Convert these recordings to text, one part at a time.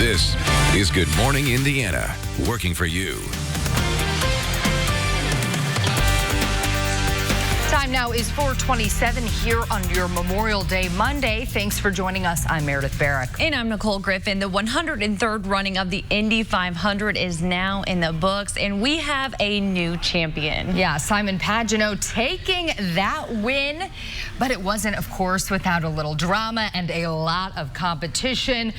This is Good Morning Indiana, working for you. Time now is 4:27 here on your Memorial Day Monday. Thanks for joining us. I'm Meredith Barrick. And I'm Nicole Griffin. The 103rd running of the Indy 500 is now in the books, and we have a new champion. Yeah, Simon Pagenaud taking that win, but it wasn't, of course, without a little drama and a lot of competition.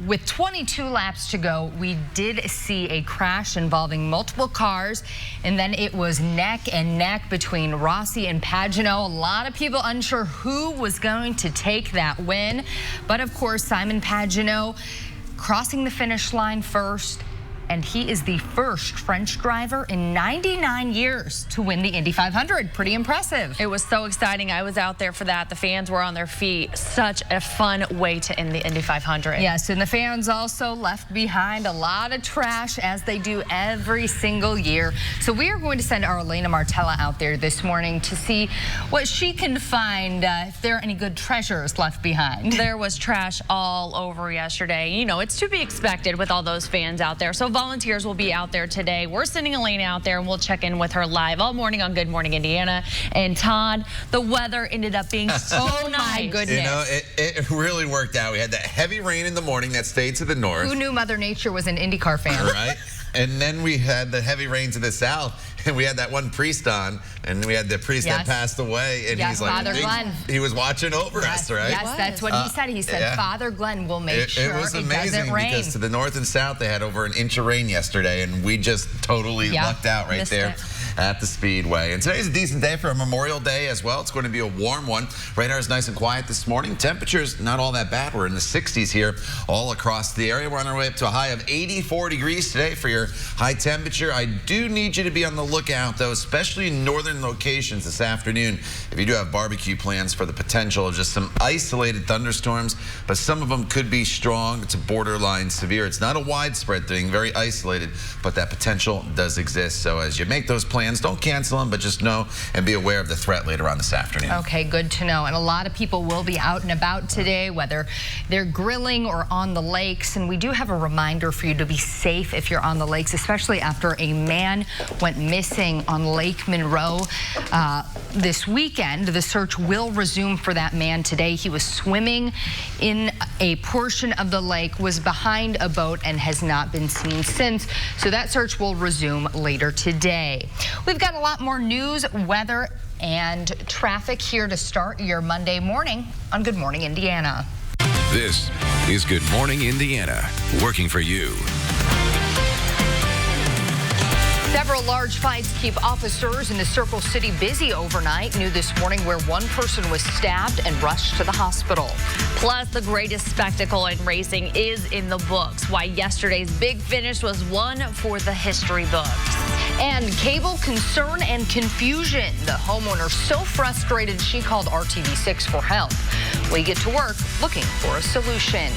With 22 laps to go, we did see a crash involving multiple cars, and then it was neck and neck between Rossi and Pagenaud. A lot of people unsure who was going to take that win, but of course, Simon Pagenaud crossing the finish line first, and he is the first French driver in 99 years to win the Indy 500. Pretty impressive. It was so exciting. I was out there for that. The fans were on their feet. Such a fun way to end the Indy 500. Yes, and the fans also left behind a lot of trash, as they do every single year. So we are going to send our Elena Martella out there this morning to see what she can find, if there are any good treasures left behind. There was trash all over yesterday. You know, it's to be expected with all those fans out there. So volunteers will be out there today. We're sending Elena out there, and we'll check in with her live all morning on Good Morning Indiana. And Todd, the weather ended up being so nice. My goodness. You know, it really worked out. We had that heavy rain in the morning that stayed to the north. Who knew Mother Nature was an IndyCar fan? Right? And then we had the heavy rain to the south, and we had that one priest on, and we had the priest that passed away, and he's like, Father Glenn. He was watching over us, right? Yes, that's what he said. He said, Father Glenn will make sure it was amazing doesn't rain. because to the north and south, they had over an inch of rain yesterday, and we just totally lucked out right there at the Speedway. And today's a decent day for a Memorial Day as well. It's going to be a warm one. Radar is nice and quiet this morning. Temperatures not all that bad. We're in the 60s here all across the area. We're on our way up to a high of 84 degrees today for your high temperature. I do need you to be on the lookout, though, especially in northern locations this afternoon. If you do have barbecue plans, for the potential of just some isolated thunderstorms, but some of them could be strong to borderline severe. It's not a widespread thing, very isolated, but that potential does exist. So as you make those plans, don't cancel them, but just know and be aware of the threat later on this afternoon. Okay, good to know. And a lot of people will be out and about today, whether they're grilling or on the lakes. And we do have a reminder for you to be safe if you're on the lakes, especially after a man went missing on Lake Monroe this weekend. The search will resume for that man today. He was swimming in a portion of the lake, was behind a boat, and has not been seen since. So that search will resume later today. We've got a lot more news, weather, and traffic here to start your Monday morning on Good Morning Indiana. This is Good Morning Indiana, working for you. Several large fights keep officers in the Circle City busy overnight. New this morning where one person was stabbed and rushed to the hospital. Plus, the greatest spectacle in racing is in the books. Why yesterday's big finish was one for the history books. And cable concern and confusion. The homeowner so frustrated she called RTV6 for help. We get to work looking for a solution.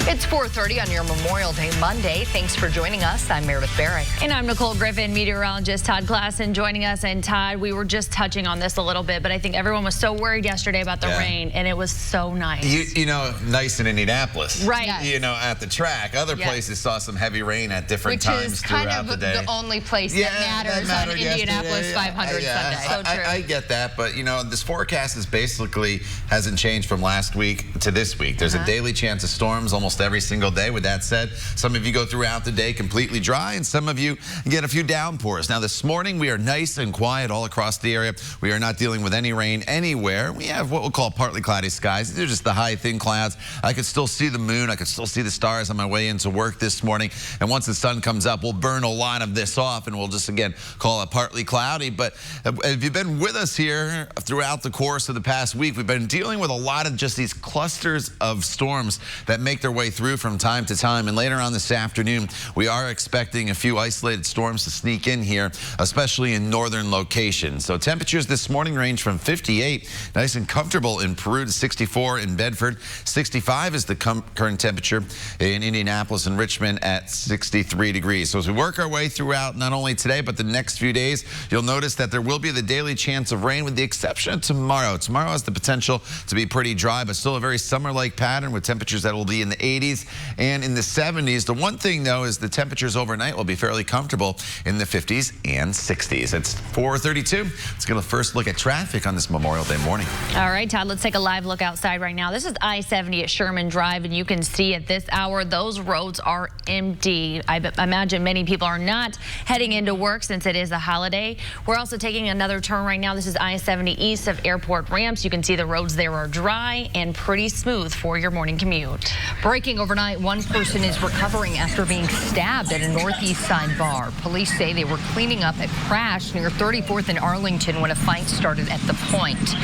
It's 4:30 on your Memorial Day Monday. Thanks for joining us. I'm Meredith Barrick. And I'm Nicole Griffin. Meteorologist Todd Klassen joining us. And Todd, we were just touching on this a little bit, but I think everyone was so worried yesterday about the rain, and it was so nice. You know, nice in Indianapolis. Right. Yes. You know, at the track. Other places saw some heavy rain at different times throughout the day. Which is kind of the only place that matters on Indianapolis 500 Sunday. So true. I get that, but you know, this forecast is basically hasn't changed from last week to this week. There's a daily chance of storms almost every single day. With that said, some of you go throughout the day completely dry, and some of you get a few downpours. Now this morning we are nice and quiet all across the area. We are not dealing with any rain anywhere. We have what we'll call partly cloudy skies. These are just the high thin clouds. I could still see the moon. I could still see the stars on my way into work this morning. And once the sun comes up, we'll burn a lot of this off, and we'll just again call it partly cloudy. But if you've been with us here throughout the course of the past week, we've been dealing with a lot of just these clusters of storms that make their way through from time to time. And later on this afternoon, we are expecting a few isolated storms to sneak in here, especially in northern locations. So temperatures this morning range from 58, nice and comfortable in Peru, to 64 in Bedford. 65 is the current temperature in Indianapolis and Richmond at 63 degrees. So as we work our way throughout not only today, but the next few days, you'll notice that there will be the daily chance of rain with the exception of tomorrow. Tomorrow has the potential to be pretty dry. dry, but still a very summer-like pattern with temperatures that will be in the 80s and in the 70s. The one thing, though, is the temperatures overnight will be fairly comfortable in the 50s and 60s. It's 4:32. Let's get a first look at traffic on this Memorial Day morning. All right, Todd, let's take a live look outside right now. This is I-70 at Sherman Drive, and you can see at this hour, those roads are empty. I imagine many people are not heading into work since it is a holiday. We're also taking another turn right now. This is I-70 east of Airport Ramps. You can see the roads there are dry and pretty smooth for your morning commute. Breaking overnight, one person is recovering after being stabbed at a northeast side bar. Police say they were cleaning up a crash near 34th and Arlington when a fight started at the Point.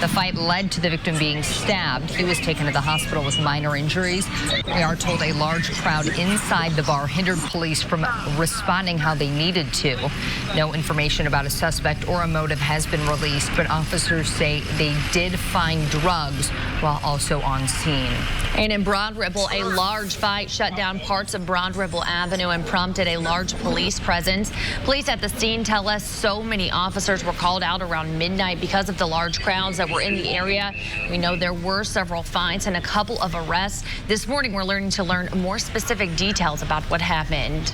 The fight led to the victim being stabbed. He was taken to the hospital with minor injuries. We are told a large crowd inside the bar hindered police from responding how they needed to. No information about a suspect or a motive has been released, but officers say they did find drugs while also on scene. And in Broad Ripple, a large fight shut down parts of Broad Ripple Avenue and prompted a large police presence. Police at the scene tell us so many officers were called out around midnight because of the large crowds that were in the area. We know there were several fights and a couple of arrests. This morning, we're learning to learn more specific details about what happened.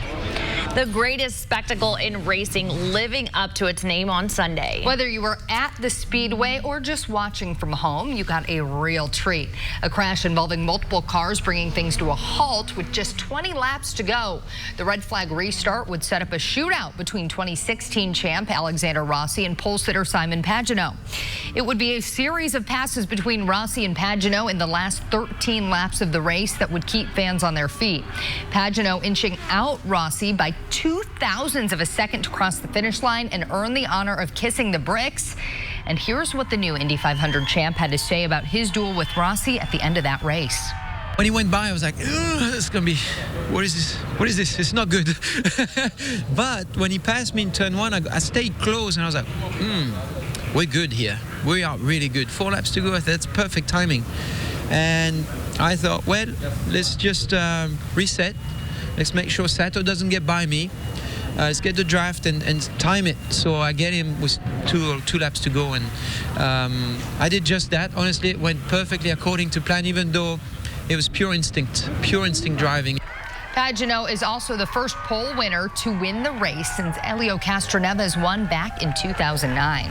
The greatest spectacle in racing living up to its name on Sunday. Whether you were at the Speedway or just watching from home, you got a real treat. A crash involving multiple cars bringing things to a halt with just 20 laps to go. The red flag restart would set up a shootout between 2016 champ Alexander Rossi and pole sitter Simon Pagenaud. It would be a series of passes between Rossi and Pagenaud in the last 13 laps of the race that would keep fans on their feet. Pagenaud inching out Rossi by 0.02 of a second to cross the finish line and earn the honor of kissing the bricks. And here's what the new Indy 500 champ had to say about his duel with Rossi at the end of that race. When he went by, I was like, it's gonna be, what is this? What is this? It's not good. But when he passed me in turn one, I stayed close and I was like, we're good here. We are really good. 4 laps to go, that's perfect timing. And I thought, well, let's just reset. Let's make sure Sato doesn't get by me. Let's get the draft and time it. So I get him with two laps to go. And I did just that. Honestly, it went perfectly according to plan, even though it was pure instinct driving. Pagenaud is also the first pole winner to win the race since Helio Castroneves won back in 2009.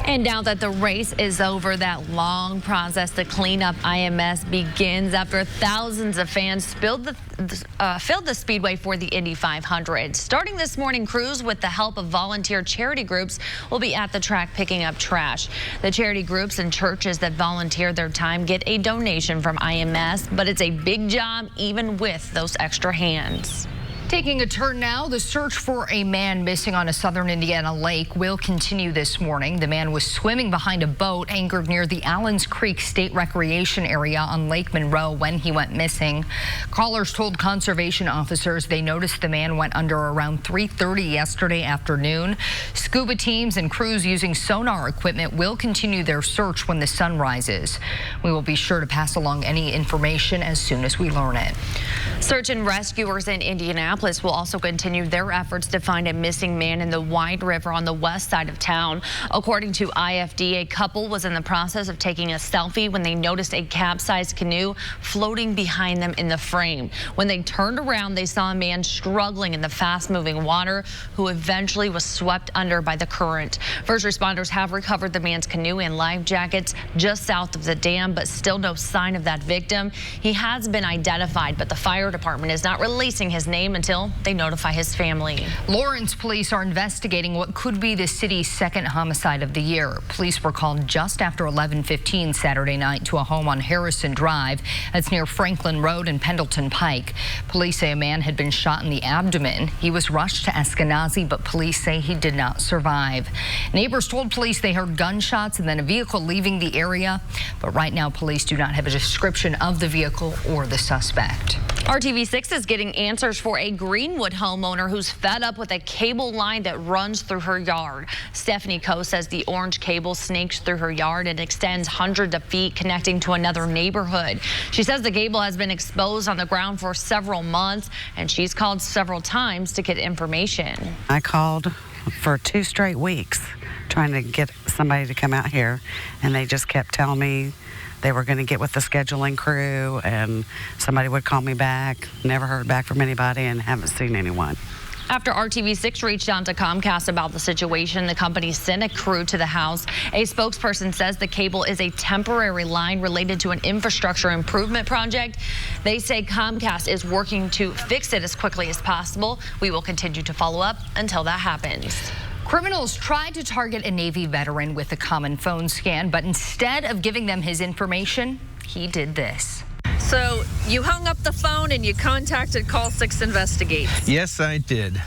And now that the race is over, that long process to clean up IMS begins after thousands of fans filled the Speedway for the Indy 500. Starting this morning, crews with the help of volunteer charity groups will be at the track picking up trash. The charity groups and churches that volunteer their time get a donation from IMS, but it's a big job even with those extra hands. Taking a turn now, the search for a man missing on a southern Indiana lake will continue this morning. The man was swimming behind a boat anchored near the Allens Creek State Recreation Area on Lake Monroe when he went missing. Callers told conservation officers they noticed the man went under around 3:30 yesterday afternoon. Scuba teams and crews using sonar equipment will continue their search when the sun rises. We will be sure to pass along any information as soon as we learn it. Search and rescuers in Indianapolis will also continue their efforts to find a missing man in the Wide River on the west side of town. According to IFD, a couple was in the process of taking a selfie when they noticed a capsized canoe floating behind them in the frame. When they turned around, they saw a man struggling in the fast-moving water who eventually was swept under by the current. First responders have recovered the man's canoe and life jackets just south of the dam, but still no sign of that victim. He has been identified, but the fire department is not releasing his name until they notify his family. Lawrence police are investigating what could be the city's second homicide of the year. Police were called just after 11:15 Saturday night to a home on Harrison Drive. That's near Franklin Road and Pendleton Pike. Police say a man had been shot in the abdomen. He was rushed to Eskenazi, but police say he did not survive. Neighbors told police they heard gunshots and then a vehicle leaving the area. But right now, police do not have a description of the vehicle or the suspect. RTV6 is getting answers for a Greenwood homeowner who's fed up with a cable line that runs through her yard. Stephanie Coe says the orange cable snakes through her yard and extends hundreds of feet connecting to another neighborhood. She says the cable has been exposed on the ground for several months, and she's called several times to get information. I called for 2 straight weeks trying to get somebody to come out here, and they just kept telling me they were going to get with the scheduling crew and somebody would call me back. Never heard back from anybody and haven't seen anyone. After RTV6 reached out to Comcast about the situation, the company sent a crew to the house. A spokesperson says the cable is a temporary line related to an infrastructure improvement project. They say Comcast is working to fix it as quickly as possible. We will continue to follow up until that happens. Criminals tried to target a Navy veteran with a common phone scan, but instead of giving them his information, he did this. So you hung up the phone and you contacted Call 6 Investigates. Yes, I did.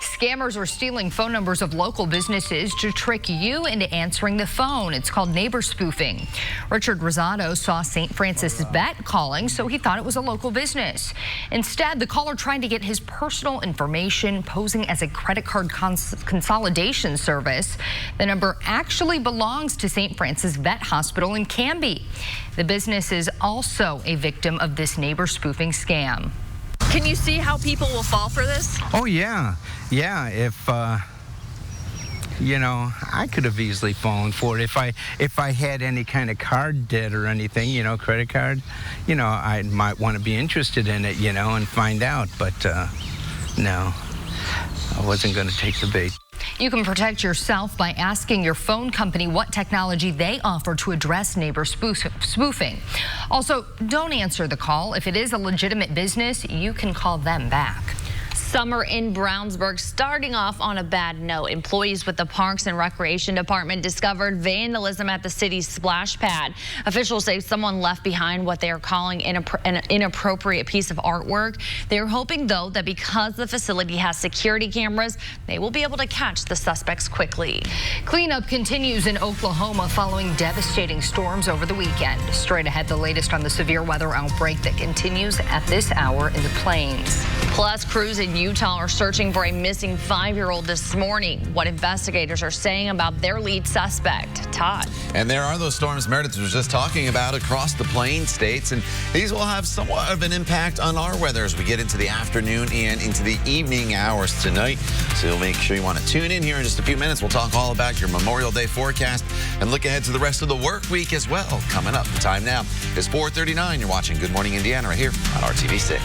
Scammers are stealing phone numbers of local businesses to trick you into answering the phone. It's called neighbor spoofing. Richard Rosado saw St. Francis Vet calling, so he thought it was a local business. Instead, the caller tried to get his personal information, posing as a credit card consolidation service. The number actually belongs to St. Francis Vet Hospital in Canby. The business is also a victim of this neighbor spoofing scam. Can you see how people will fall for this? Oh, yeah. Yeah, if, you know, I could have easily fallen for it. If I had any kind of card debt or anything, you know, credit card, you know, I might want to be interested in it, you know, and find out. But, no, I wasn't going to take the bait. You can protect yourself by asking your phone company what technology they offer to address neighbor spoofing. Also, don't answer the call. If it is a legitimate business, you can call them back. Summer in Brownsburg starting off on a bad note. Employees with the Parks and Recreation Department discovered vandalism at the city's splash pad. Officials say someone left behind what they are calling an inappropriate piece of artwork. They are hoping, though, that because the facility has security cameras, they will be able to catch the suspects quickly. Cleanup continues in Oklahoma following devastating storms over the weekend. Straight ahead, the latest on the severe weather outbreak that continues at this hour in the plains. Plus, crews in Utah are searching for a missing 5-year-old this morning. What investigators are saying about their lead suspect. Todd. And there are those storms Meredith was just talking about across the plain states, and these will have somewhat of an impact on our weather as we get into the afternoon and into the evening hours tonight. So you'll make sure you want to tune in here in just a few minutes. We'll talk all about your Memorial Day forecast and look ahead to the rest of the work week as well. Coming up, the time now is 4:39. You're watching Good Morning Indiana right here on RTV6.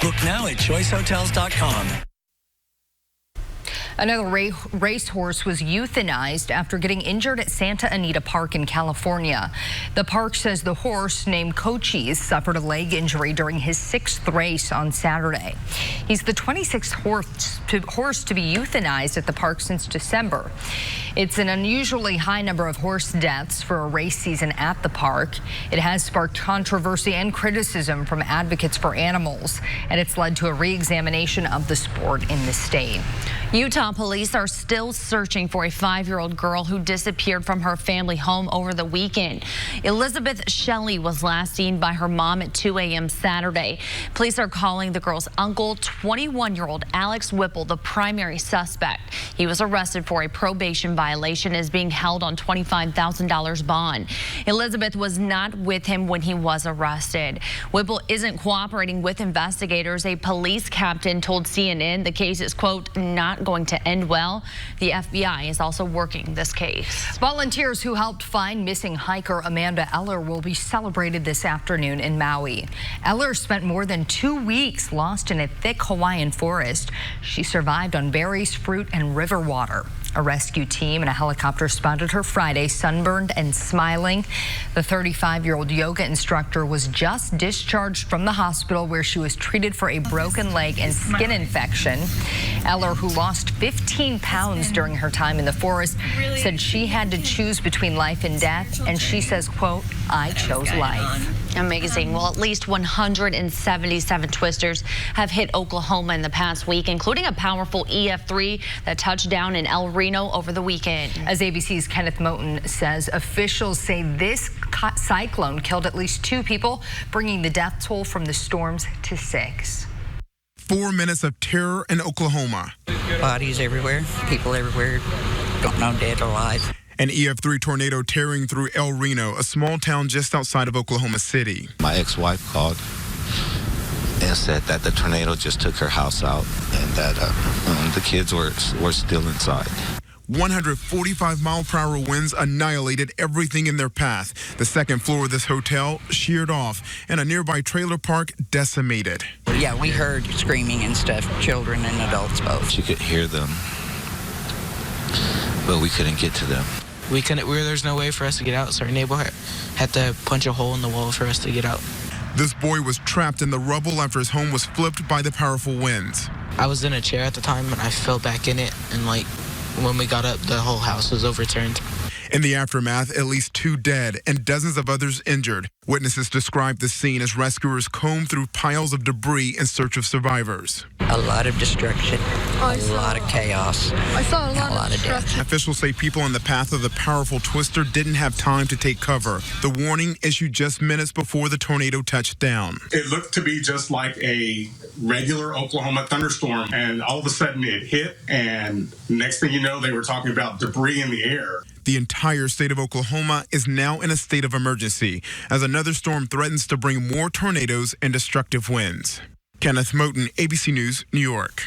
Book now at choicehotels.com. Another racehorse was euthanized after getting injured at Santa Anita Park in California. The park says the horse, named Cochise, suffered a leg injury during his 6th race on Saturday. He's the 26th horse to be euthanized at the park since December. It's an unusually high number of horse deaths for a race season at the park. It has sparked controversy and criticism from advocates for animals, and it's led to a re-examination of the sport in the state. Utah police are still searching for a 5-year-old girl who disappeared from her family home over the weekend. Elizabeth Shelley was last seen by her mom at 2 a.m. Saturday. Police are calling the girl's uncle, 21-year-old Alex Whipple, the primary suspect. He was arrested for a probation violation and is being held on $25,000 bond. Elizabeth was not with him when he was arrested. Whipple isn't cooperating with investigators. A police captain told CNN the case is, quote, not going to end well. The FBI is also working this case. Volunteers who helped find missing hiker Amanda Eller will be celebrated this afternoon in Maui. Eller spent more than 2 weeks lost in a thick Hawaiian forest. She survived on berries, fruit, and river water. A rescue team and a helicopter spotted her Friday, sunburned and smiling. The 35-year-old yoga instructor was just discharged from the hospital where she was treated for a broken leg and skin infection. Eller, who lost 15 pounds during her time in the forest, said she had to choose between life and death, and she says, quote, I chose life. Amazing. Well, at least 177 twisters have hit Oklahoma in the past week, including a powerful EF3 that touched down in El Reno over the weekend. As ABC's Kenneth Moten says, officials say this cyclone killed at least 2 people, bringing the death toll from the storms to 6. 4 minutes of terror in Oklahoma. Bodies everywhere, people everywhere, don't know dead or alive. An EF3 tornado tearing through El Reno, a small town just outside of Oklahoma City. My ex-wife called and said that the tornado just took her house out and that the kids were still inside. 145-mile-per-hour winds annihilated everything in their path. The second floor of this hotel sheared off, and a nearby trailer park decimated. Yeah, we heard screaming and stuff, children and adults both. You could hear them, but we couldn't get to them. There's no way for us to get out, so our neighbor had to punch a hole in the wall for us to get out. This boy was trapped in the rubble after his home was flipped by the powerful winds. I was in a chair at the time, and I fell back in it, and when we got up, the whole house was overturned. In the aftermath, at least 2 dead and dozens of others injured. Witnesses described the scene as rescuers combed through piles of debris in search of survivors. A lot of destruction, a lot of chaos. I saw a lot of death. Officials say people in the path of the powerful twister didn't have time to take cover. The warning issued just minutes before the tornado touched down. It looked to be just like a regular Oklahoma thunderstorm, and all of a sudden it hit, and next thing you know, they were talking about debris in the air. The entire state of Oklahoma is now in a state of emergency as another storm threatens to bring more tornadoes and destructive winds. Kenneth Moten, ABC News, New York.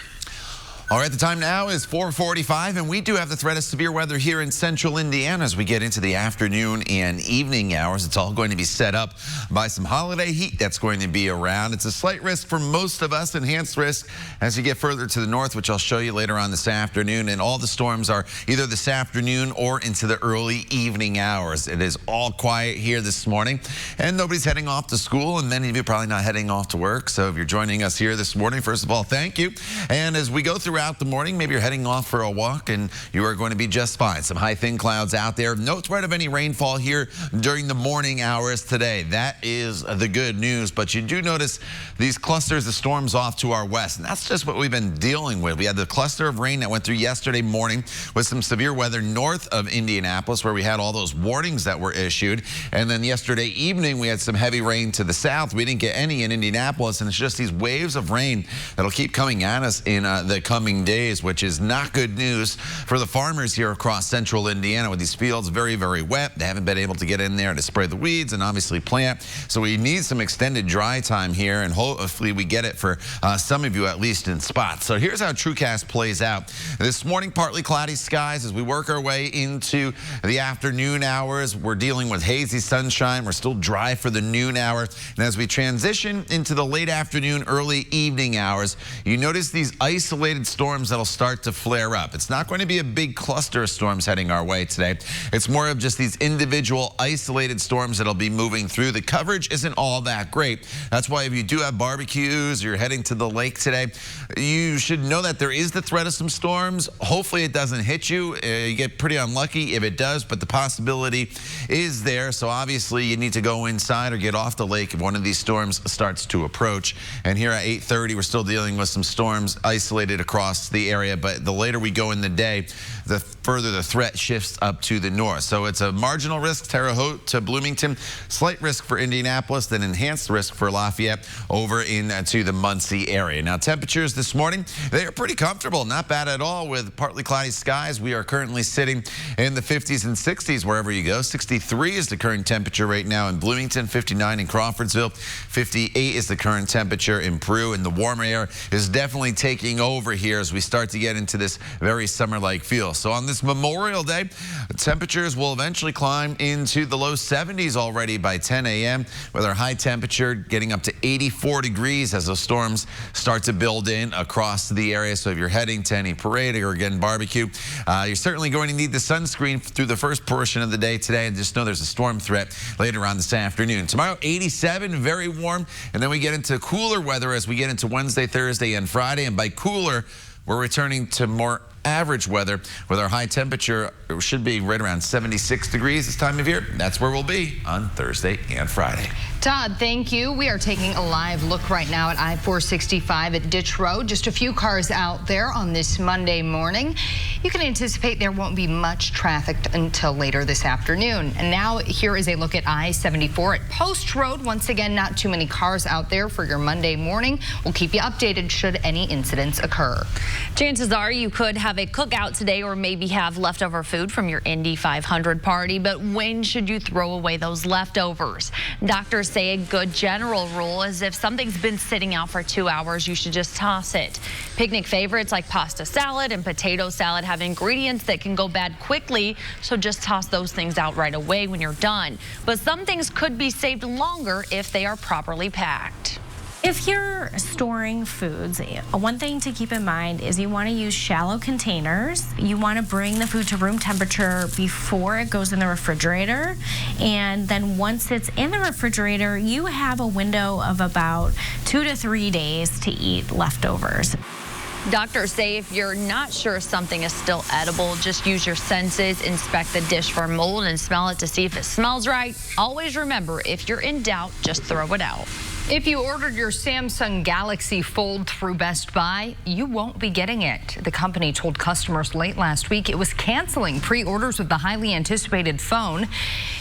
All right, the time now is 4:45, and we do have the threat of severe weather here in central Indiana as we get into the afternoon and evening hours. It's all going to be set up by some holiday heat that's going to be around. It's a slight risk for most of us, enhanced risk as you get further to the north, which I'll show you later on this afternoon. And all the storms are either this afternoon or into the early evening hours. It is all quiet here this morning, and nobody's heading off to school, and many of you probably not heading off to work. So if you're joining us here this morning, first of all, thank you. And as we go throughout the morning, maybe you're heading off for a walk, and you are going to be just fine. Some high thin clouds out there. No threat of any rainfall here during the morning hours today. That is the good news, but you do notice these clusters of storms off to our west, and that's just what we've been dealing with. We had the cluster of rain that went through yesterday morning with some severe weather north of Indianapolis, where we had all those warnings that were issued, and then yesterday evening we had some heavy rain to the south. We didn't get any in Indianapolis, and it's just these waves of rain that'll keep coming at us in the coming days, which is not good news for the farmers here across central Indiana with these fields very, very wet. They haven't been able to get in there to spray the weeds and obviously plant. So we need some extended dry time here, and hopefully we get it for some of you, at least in spots. So here's how TrueCast plays out. This morning, partly cloudy skies as we work our way into the afternoon hours. We're dealing with hazy sunshine. We're still dry for the noon hour. And as we transition into the late afternoon, early evening hours, you notice these isolated storms that'll start to flare up. It's not going to be a big cluster of storms heading our way today. It's more of just these individual isolated storms that'll be moving through. The coverage isn't all that great. That's why if you do have barbecues, you're heading to the lake today, you should know that there is the threat of some storms. Hopefully it doesn't hit you. You get pretty unlucky if it does, but the possibility is there. So obviously you need to go inside or get off the lake if one of these storms starts to approach. And here at 8:30, we're still dealing with some storms isolated across the area, but the later we go in the day, the further the threat shifts up to the north. So it's a marginal risk, Terre Haute to Bloomington, slight risk for Indianapolis, then enhanced risk for Lafayette over into the Muncie area. Now temperatures this morning, they are pretty comfortable, not bad at all with partly cloudy skies. We are currently sitting in the 50s and 60s wherever you go. 63 is the current temperature right now in Bloomington, 59 in Crawfordsville, 58 is the current temperature in Peru, and the warmer air is definitely taking over here as we start to get into this very summer-like feel. So on this Memorial Day, temperatures will eventually climb into the low 70s already by 10 a.m. with our high temperature getting up to 84 degrees as those storms start to build in across the area. So if you're heading to any parade or again barbecue, you're certainly going to need the sunscreen through the first portion of the day today, and just know there's a storm threat later on this afternoon. Tomorrow, 87, very warm, and then we get into cooler weather as we get into Wednesday, Thursday, and Friday, and by cooler, we're returning to more average weather with our high temperature. It should be right around 76 degrees this time of year. That's where we'll be on Thursday and Friday. Todd, thank you. We are taking a live look right now at I-465 at Ditch Road. Just a few cars out there on this Monday morning. You can anticipate there won't be much traffic until later this afternoon. And now here is a look at I-74 at Post Road. Once again, not too many cars out there for your Monday morning. We'll keep you updated should any incidents occur. Chances are you could have a cookout today or maybe have leftover food from your Indy 500 party, but when should you throw away those leftovers? Doctors say a good general rule is if something's been sitting out for 2 hours, you should just toss it. Picnic favorites like pasta salad and potato salad have ingredients that can go bad quickly, so just toss those things out right away when you're done. But some things could be saved longer if they are properly packed. If you're storing foods, one thing to keep in mind is you want to use shallow containers. You want to bring the food to room temperature before it goes in the refrigerator. And then once it's in the refrigerator, you have a window of about 2 to 3 days to eat leftovers. Doctors say if you're not sure something is still edible, just use your senses, inspect the dish for mold, and smell it to see if it smells right. Always remember, if you're in doubt, just throw it out. If you ordered your Samsung Galaxy Fold through Best Buy, you won't be getting it. The company told customers late last week it was canceling pre-orders with the highly anticipated phone.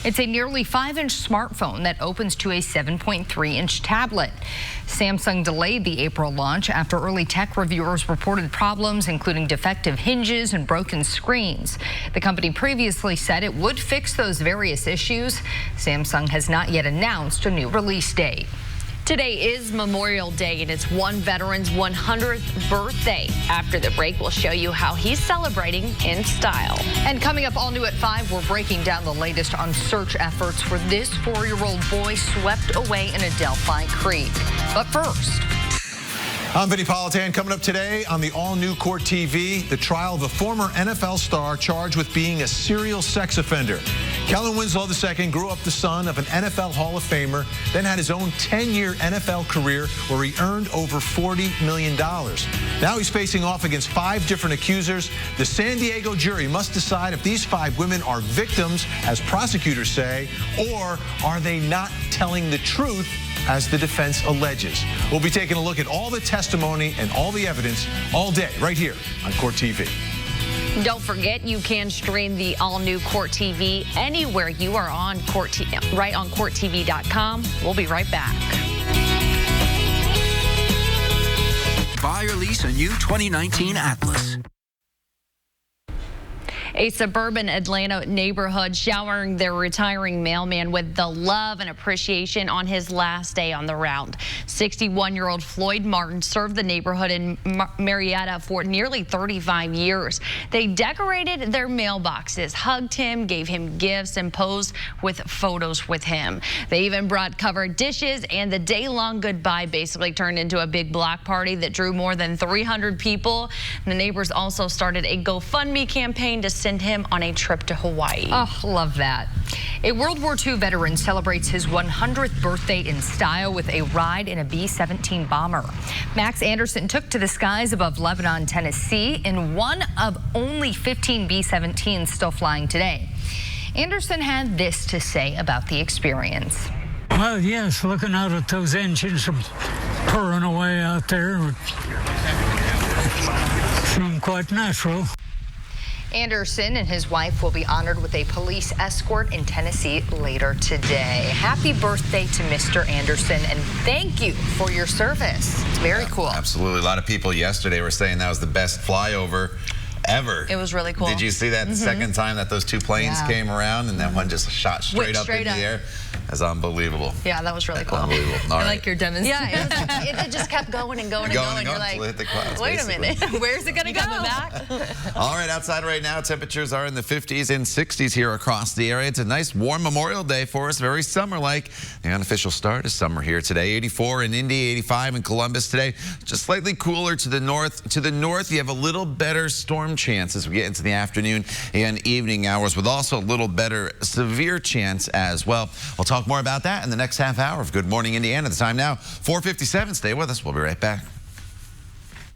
It's a nearly 5-inch smartphone that opens to a 7.3-inch tablet. Samsung delayed the April launch after early tech reviewers reported problems, including defective hinges and broken screens. The company previously said it would fix those various issues. Samsung has not yet announced a new release date. Today is Memorial Day, and it's one veteran's 100th birthday. After the break, we'll show you how he's celebrating in style. And coming up all new at 5, we're breaking down the latest on search efforts for this 4-year-old boy swept away in a Delphi Creek. But first, I'm Vinny Politan. Coming up today on the all-new Court TV, the trial of a former NFL star charged with being a serial sex offender. Kellen Winslow II grew up the son of an NFL Hall of Famer, then had his own 10-year NFL career where he earned over $40 million. Now he's facing off against 5 different accusers. The San Diego jury must decide if these 5 women are victims, as prosecutors say, or are they not telling the truth, as the defense alleges. We'll be taking a look at all the testimony and all the evidence all day right here on Court TV. Don't forget, you can stream the all-new Court TV anywhere you are on right on CourtTV.com. We'll be right back. Buy or lease a new 2019 Atlas. A suburban Atlanta neighborhood showering their retiring mailman with the love and appreciation on his last day on the round. 61-year-old Floyd Martin served the neighborhood in Marietta for nearly 35 years. They decorated their mailboxes, hugged him, gave him gifts, and posed with photos with him. They even brought covered dishes, and the day-long goodbye basically turned into a big block party that drew more than 300 people. The neighbors also started a GoFundMe campaign to send him on a trip to Hawaii. Oh, love that. A World War II veteran celebrates his 100th birthday in style with a ride in a B-17 bomber. Max Anderson took to the skies above Lebanon, Tennessee in one of only 15 B-17s still flying today. Anderson had this to say about the experience. Well, yes, looking out at those engines purring away out there, seemed quite natural. Anderson and his wife will be honored with a police escort in Tennessee later today. Happy birthday to Mr. Anderson, and thank you for your service. It's very cool. Absolutely. A lot of people yesterday were saying that was the best flyover ever. It was really cool. Did you see that the second time that those 2 planes came around and that one just shot straight up in the air? That's unbelievable. Yeah, that was really cool. Unbelievable. All right. like your demonstration. Yeah, it just kept going and going and going. You're like, hit the clouds, wait basically. a minute, where's it gonna go? Back? All right, outside right now, temperatures are in the 50s and 60s here across the area. It's a nice warm Memorial Day for us, very summer-like. The unofficial start is summer here today. 84 in Indy, 85 in Columbus today. Just slightly cooler to the north. To the north, you have a little better storm chance as we get into the afternoon and evening hours, with also a little better severe chance as well. We'll talk more about that in the next half hour of Good Morning Indiana. The time now, 4:57. Stay with us. We'll be right back.